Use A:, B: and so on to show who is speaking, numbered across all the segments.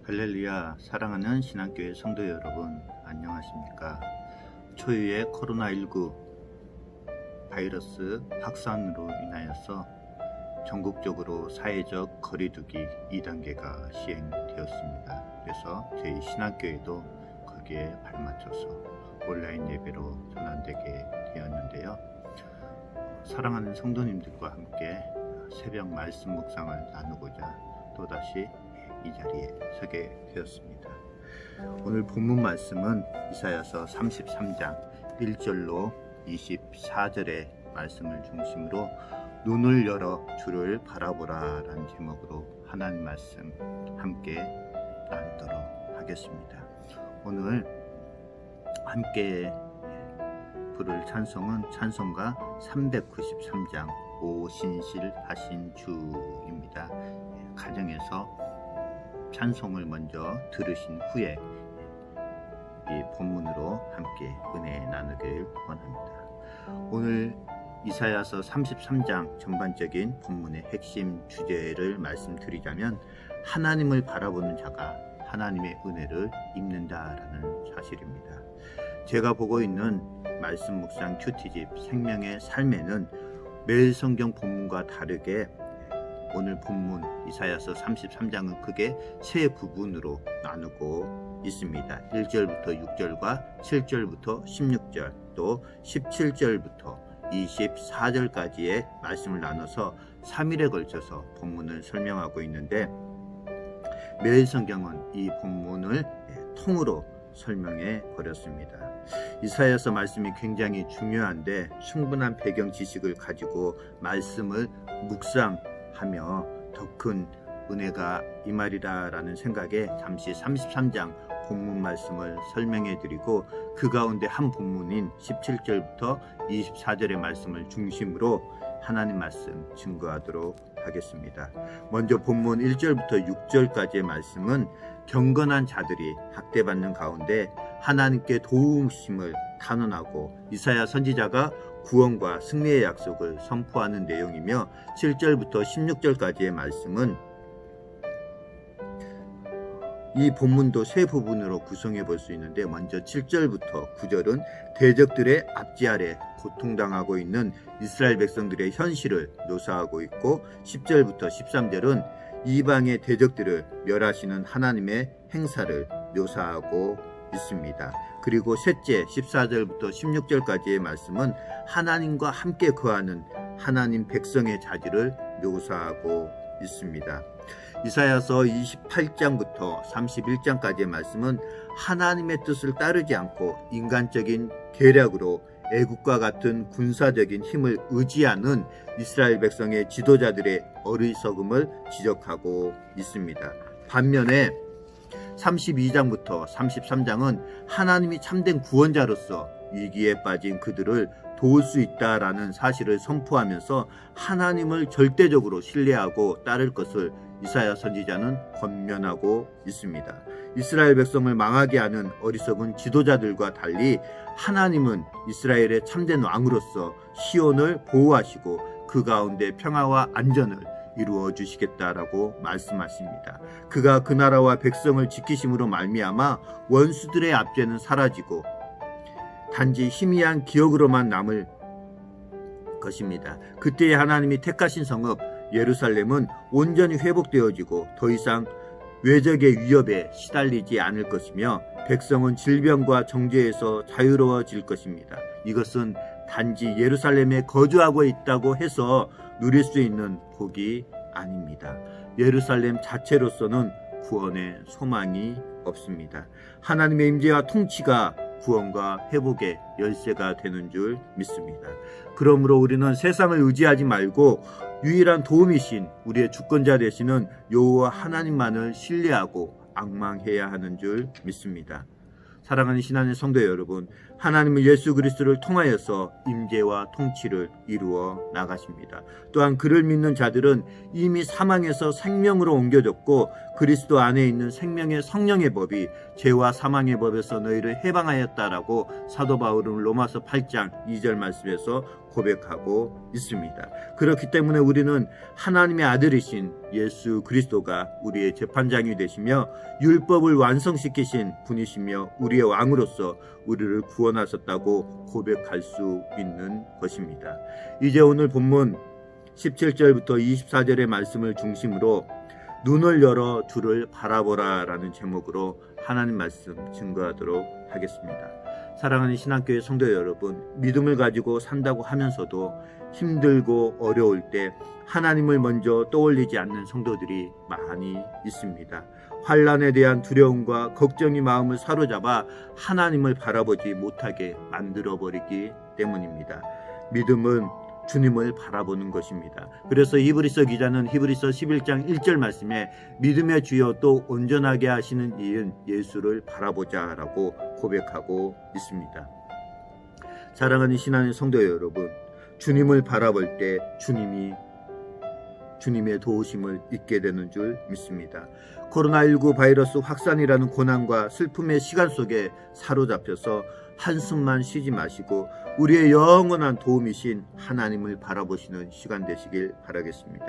A: 할렐루야. 사랑하는 신앙교회 성도 여러분, 안녕하십니까? 초유의 코로나19 바이러스 확산으로 인하여서 전국적으로 사회적 거리두기 2단계가 시행되었습니다. 그래서 저희 신앙교회도 거기에 발맞춰서 온라인 예배로 전환되게 되었는데요. 사랑하는 성도님들과 함께 새벽 말씀 묵상을 나누고자 또다시 이 자리에 서게 되었습니다. 오늘 본문 말씀은 이사야서 33장 1절로 24절의 말씀을 중심으로 눈을 열어 주를 바라보라 라는 제목으로 하나님 말씀 함께 나누도록 하겠습니다. 오늘 함께 부를 찬송은 찬송가 393장 오신실하신 주입니다. 가정에서 찬송을 먼저 들으신 후에 이 본문으로 함께 은혜 나누길 원합니다. 오늘 이사야서 33장 전반적인 본문의 핵심 주제를 말씀드리자면 하나님을 바라보는 자가 하나님의 은혜를 입는다라는 사실입니다. 제가 보고 있는 말씀 묵상 큐티집 생명의 삶에는 매일 성경 본문과 다르게 오늘 본문 이사야서 33장은 크게 세 부분으로 나누고 있습니다. 1절부터 6절과 7절부터 16절 또 17절부터 24절까지의 말씀을 나눠서 3일에 걸쳐서 본문을 설명하고 있는데 매일 성경은 이 본문을 통으로 설명해 버렸습니다. 이사야서 말씀이 굉장히 중요한데 충분한 배경 지식을 가지고 말씀을 묵상하며 더 큰 은혜가 임하리라 라는 생각에 잠시 33장 본문 말씀을 설명해 드리고 그 가운데 한 본문인 17절부터 24절의 말씀을 중심으로 하나님 말씀 증거하도록 하겠습니다. 먼저 본문 1절부터 6절까지의 말씀은 경건한 자들이 학대받는 가운데 하나님께 도우심을 탄원하고 이사야 선지자가 구원과 승리의 약속을 선포하는 내용이며 7절부터 16절까지의 말씀은 이 본문도 세 부분으로 구성해 볼 수 있는데 먼저 7절부터 9절은 대적들의 압제 아래 고통당하고 있는 이스라엘 백성들의 현실을 묘사하고 있고 10절부터 13절은 이방의 대적들을 멸하시는 하나님의 행사를 묘사하고 있습니다. 그리고 셋째 14절부터 16절까지의 말씀은 하나님과 함께 거하는 하나님 백성의 자질을 묘사하고 있습니다. 이사야서 28장부터 31장까지의 말씀은 하나님의 뜻을 따르지 않고 인간적인 계략으로 애국과 같은 군사적인 힘을 의지하는 이스라엘 백성의 지도자들의 어리석음을 지적하고 있습니다. 반면에 32장부터 33장은 하나님이 참된 구원자로서 위기에 빠진 그들을 도울 수 있다라는 사실을 선포하면서 하나님을 절대적으로 신뢰하고 따를 것을 이사야 선지자는 권면하고 있습니다. 이스라엘 백성을 망하게 하는 어리석은 지도자들과 달리 하나님은 이스라엘의 참된 왕으로서 시온을 보호하시고 그 가운데 평화와 안전을 이루어 주시겠다라고 말씀하십니다. 그가 그 나라와 백성을 지키심으로 말미암아 원수들의 압제는 사라지고 단지 희미한 기억으로만 남을 것입니다. 그때의 하나님이 택하신 성읍 예루살렘은 온전히 회복되어지고 더 이상 외적의 위협에 시달리지 않을 것이며 백성은 질병과 정죄에서 자유로워질 것입니다. 이것은 단지 예루살렘에 거주하고 있다고 해서 누릴 수 있는 복이 아닙니다. 예루살렘 자체로서는 구원의 소망이 없습니다. 하나님의 임재와 통치가 구원과 회복의 열쇠가 되는 줄 믿습니다. 그러므로 우리는 세상을 의지하지 말고 유일한 도움이신 우리의 주권자 되시는 여호와 하나님만을 신뢰하고 앙망해야 하는 줄 믿습니다. 사랑하는 신앙의 성도 여러분, 하나님은 예수 그리스도를 통하여서 임재와 통치를 이루어 나가십니다. 또한 그를 믿는 자들은 이미 사망에서 생명으로 옮겨졌고 그리스도 안에 있는 생명의 성령의 법이 죄와 사망의 법에서 너희를 해방하였다라고 사도 바울은 로마서 8장 2절 말씀에서 고백하고 있습니다. 그렇기 때문에 우리는 하나님의 아들이신 예수 그리스도가 우리의 재판장이 되시며 율법을 완성시키신 분이시며 우리의 왕으로서 우리를 구원하셨다고 고백할 수 있는 것입니다. 이제 오늘 본문 17절부터 24절의 말씀을 중심으로 눈을 열어 주를 바라보라 라는 제목으로 하나님 말씀 증거하도록 하겠습니다. 사랑하는 신앙교회 성도 여러분, 믿음을 가지고 산다고 하면서도 힘들고 어려울 때 하나님을 먼저 떠올리지 않는 성도들이 많이 있습니다. 환난에 대한 두려움과 걱정이 마음을 사로잡아 하나님을 바라보지 못하게 만들어버리기 때문입니다. 믿음은 주님을 바라보는 것입니다. 그래서 히브리서 기자는 히브리서 11장 1절 말씀에 믿음의 주여 또 온전하게 하시는 이인 예수를 바라보자 라고 고백하고 있습니다. 사랑하는 신앙의 성도 여러분, 주님을 바라볼 때 주님의 도우심을 잊게 되는 줄 믿습니다. 코로나19 바이러스 확산이라는 고난과 슬픔의 시간 속에 사로잡혀서 한숨만 쉬지 마시고 우리의 영원한 도움이신 하나님을 바라보시는 시간 되시길 바라겠습니다.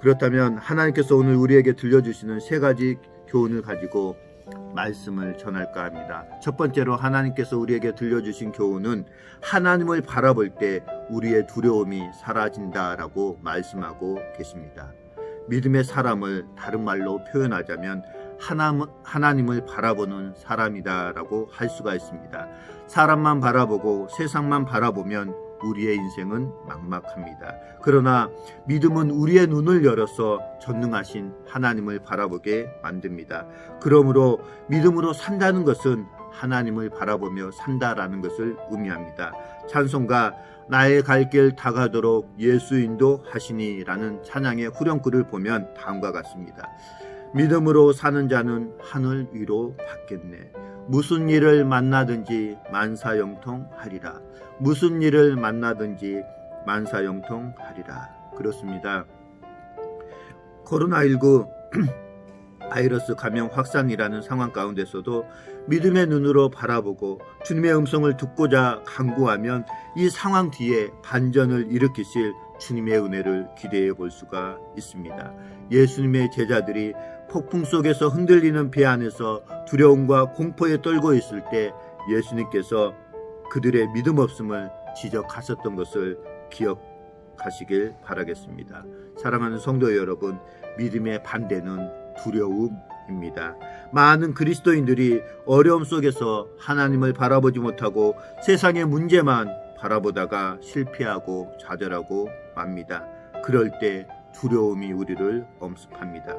A: 그렇다면 하나님께서 오늘 우리에게 들려주시는 세 가지 교훈을 가지고 말씀을 전할까 합니다. 첫 번째로 하나님께서 우리에게 들려주신 교훈은 하나님을 바라볼 때 우리의 두려움이 사라진다라고 말씀하고 계십니다. 믿음의 사람을 다른 말로 표현하자면 하나님을 바라보는 사람이다라고 할 수가 있습니다. 사람만 바라보고 세상만 바라보면 우리의 인생은 막막합니다. 그러나 믿음은 우리의 눈을 열어서 전능하신 하나님을 바라보게 만듭니다. 그러므로 믿음으로 산다는 것은 하나님을 바라보며 산다라는 것을 의미합니다. 찬송가 나의 갈 길 다가도록 예수 인도하시니 라는 찬양의 후렴구를 보면 다음과 같습니다. 믿음으로 사는 자는 하늘 위로 받겠네. 무슨 일을 만나든지 만사형통하리라. 무슨 일을 만나든지 만사형통하리라. 그렇습니다. 코로나19 바이러스 감염 확산이라는 상황 가운데서도 믿음의 눈으로 바라보고 주님의 음성을 듣고자 간구하면 이 상황 뒤에 반전을 일으키실 주님의 은혜를 기대해 볼 수가 있습니다. 예수님의 제자들이 폭풍 속에서 흔들리는 배 안에서 두려움과 공포에 떨고 있을 때 예수님께서 그들의 믿음 없음을 지적하셨던 것을 기억하시길 바라겠습니다. 사랑하는 성도 여러분, 믿음의 반대는 두려움입니다. 많은 그리스도인들이 어려움 속에서 하나님을 바라보지 못하고 세상의 문제만 바라보다가 실패하고 좌절하고 맙니다. 그럴 때 두려움이 우리를 엄습합니다.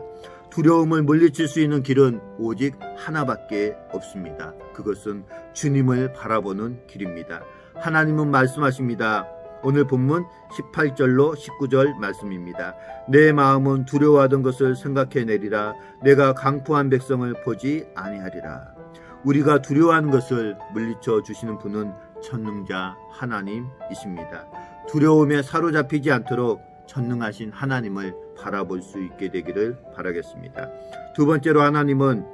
A: 두려움을 물리칠 수 있는 길은 오직 하나밖에 없습니다. 그것은 주님을 바라보는 길입니다. 하나님은 말씀하십니다. 오늘 본문 18절로 19절 말씀입니다. 내 마음은 두려워하던 것을 생각해내리라. 내가 강포한 백성을 보지 아니하리라. 우리가 두려워하는 것을 물리쳐 주시는 분은 전능자 하나님이십니다. 두려움에 사로잡히지 않도록 전능하신 하나님을 바라볼 수 있게 되기를 바라겠습니다. 두 번째로 하나님은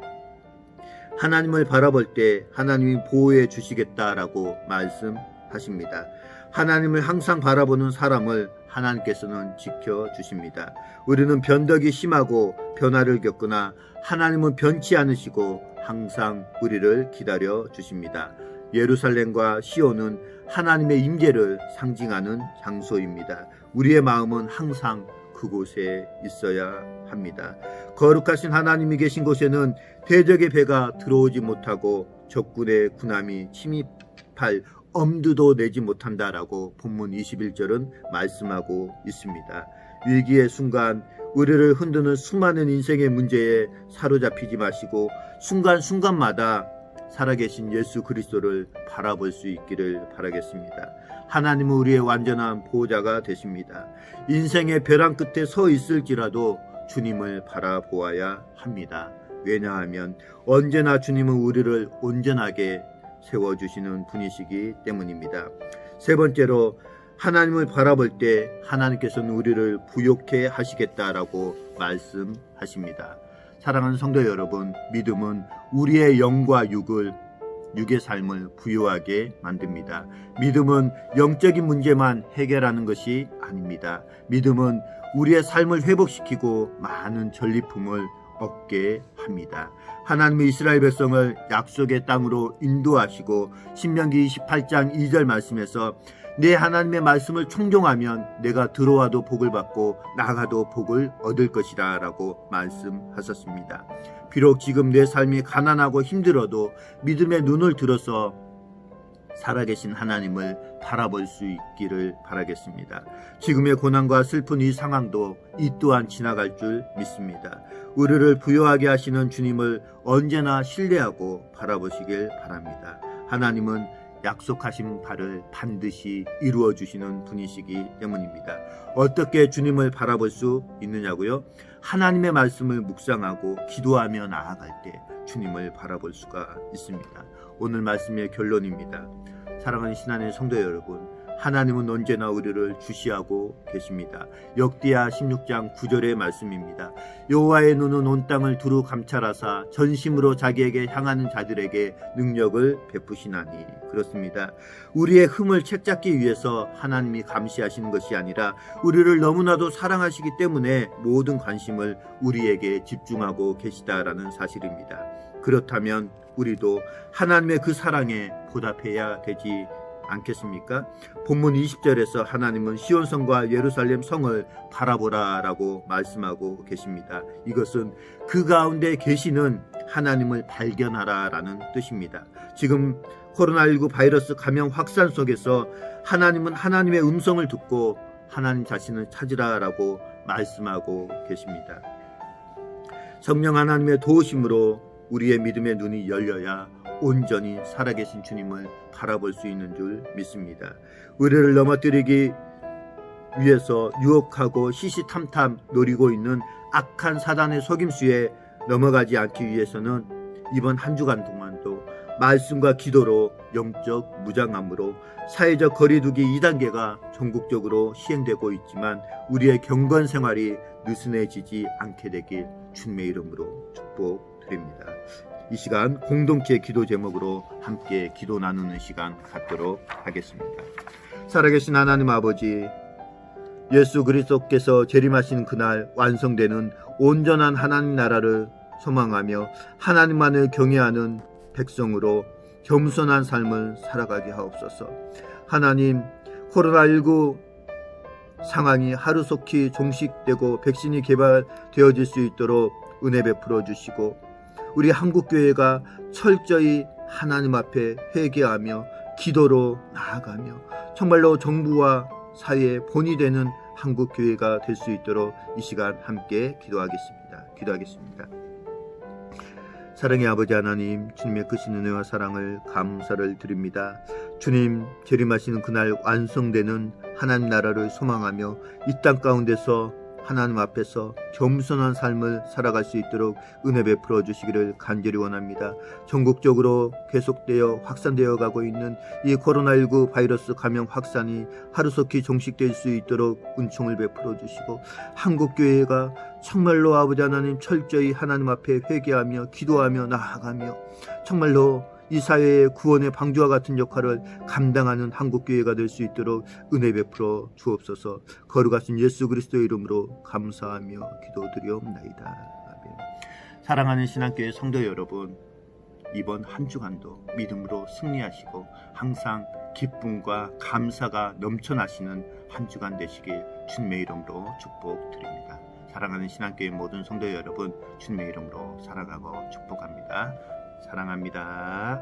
A: 하나님을 바라볼 때 하나님이 보호해 주시겠다라고 말씀하십니다. 하나님을 항상 바라보는 사람을 하나님께서는 지켜주십니다. 우리는 변덕이 심하고 변화를 겪으나 하나님은 변치 않으시고 항상 우리를 기다려 주십니다. 예루살렘과 시온은 하나님의 임재를 상징하는 장소입니다. 우리의 마음은 항상 그곳에 있어야 합니다. 거룩하신 하나님이 계신 곳에는 대적의 배가 들어오지 못하고 적군의 군함이 침입할 엄두도 내지 못한다라고 본문 21절은 말씀하고 있습니다. 위기의 순간 우리를 흔드는 수많은 인생의 문제에 사로잡히지 마시고 순간순간마다 살아계신 예수 그리스도를 바라볼 수 있기를 바라겠습니다. 하나님은 우리의 완전한 보호자가 되십니다. 인생의 벼랑 끝에 서 있을지라도 주님을 바라보아야 합니다. 왜냐하면 언제나 주님은 우리를 온전하게 세워주시는 분이시기 때문입니다. 세 번째로 하나님을 바라볼 때 하나님께서는 우리를 부욕해 하시겠다라고 말씀하십니다. 사랑하는 성도 여러분, 믿음은 우리의 영과 육의 삶을 부유하게 만듭니다. 믿음은 영적인 문제만 해결하는 것이 아닙니다. 믿음은 우리의 삶을 회복시키고 많은 전리품을 얻게 합니다. 하나님의 이스라엘 백성을 약속의 땅으로 인도하시고 신명기 28장 2절 말씀에서 내 하나님의 말씀을 청종하면 내가 들어와도 복을 받고 나가도 복을 얻을 것이라 라고 말씀하셨습니다. 비록 지금 내 삶이 가난하고 힘들어도 믿음의 눈을 들어서 살아계신 하나님을 바라볼 수 있기를 바라겠습니다. 지금의 고난과 슬픈 이 상황도 이 또한 지나갈 줄 믿습니다. 우리를 부유하게 하시는 주님을 언제나 신뢰하고 바라보시길 바랍니다. 하나님은 약속하신 바를 반드시 이루어 주시는 분이시기 때문입니다. 어떻게 주님을 바라볼 수 있느냐고요? 하나님의 말씀을 묵상하고 기도하며 나아갈 때 주님을 바라볼 수가 있습니다. 오늘 말씀의 결론입니다. 사랑하는 신안의 성도 여러분, 하나님은 언제나 우리를 주시하고 계십니다. 역대하 16장 9절의 말씀입니다. 여호와의 눈은 온 땅을 두루 감찰하사 전심으로 자기에게 향하는 자들에게 능력을 베푸시나니. 그렇습니다. 우리의 흠을 책잡기 위해서 하나님이 감시하시는 것이 아니라 우리를 너무나도 사랑하시기 때문에 모든 관심을 우리에게 집중하고 계시다라는 사실입니다. 그렇다면 우리도 하나님의 그 사랑에 보답해야 되지 않겠습니까? 본문 20절에서 하나님은 시온성과 예루살렘 성을 바라보라라고 말씀하고 계십니다. 이것은 그 가운데 계시는 하나님을 발견하라라는 뜻입니다. 지금 코로나19 바이러스 감염 확산 속에서 하나님은 하나님의 음성을 듣고 하나님 자신을 찾으라라고 말씀하고 계십니다. 성령 하나님의 도우심으로 우리의 믿음의 눈이 열려야 온전히 살아계신 주님을 바라볼 수 있는 줄 믿습니다. 우리를 넘어뜨리기 위해서 유혹하고 시시탐탐 노리고 있는 악한 사단의 속임수에 넘어가지 않기 위해서는 이번 한 주간 동안도 말씀과 기도로 영적 무장함으로 사회적 거리두기 2단계가 전국적으로 시행되고 있지만 우리의 경건 생활이 느슨해지지 않게 되길 주님의 이름으로 축복드립니다. 이 시간 공동체 기도 제목으로 함께 기도 나누는 시간 갖도록 하겠습니다. 살아계신 하나님 아버지, 예수 그리스도께서 재림하시는 그날 완성되는 온전한 하나님 나라를 소망하며 하나님만을 경외하는 백성으로 겸손한 삶을 살아가게 하옵소서. 하나님, 코로나19 상황이 하루속히 종식되고 백신이 개발되어질 수 있도록 은혜 베풀어 주시고 우리 한국교회가 철저히 하나님 앞에 회개하며 기도로 나아가며 정말로 정부와 사회의 본이 되는 한국교회가 될 수 있도록 이 시간 함께 기도하겠습니다. 사랑의 아버지 하나님, 주님의 크신 은혜와 사랑을 감사를 드립니다. 주님 재림하시는 그날 완성되는 하나님 나라를 소망하며 이 땅 가운데서 하나님 앞에서 겸손한 삶을 살아갈 수 있도록 은혜 베풀어 주시기를 간절히 원합니다. 전국적으로 계속되어 확산되어 가고 있는 이 코로나19 바이러스 감염 확산이 하루속히 종식될 수 있도록 은총을 베풀어 주시고 한국교회가 정말로 아버지 하나님 철저히 하나님 앞에 회개하며 기도하며 나아가며 정말로 이 사회의 구원의 방주와 같은 역할을 감당하는 한국교회가 될 수 있도록 은혜 베풀어 주옵소서. 거룩하신 예수 그리스도의 이름으로 감사하며 기도드리옵나이다. 아멘. 사랑하는 신앙교회 성도 여러분, 이번 한 주간도 믿음으로 승리하시고 항상 기쁨과 감사가 넘쳐나시는 한 주간 되시길 주님의 이름으로 축복드립니다. 사랑하는 신앙교회 모든 성도 여러분, 주님의 이름으로 사랑하고 축복합니다. 사랑합니다.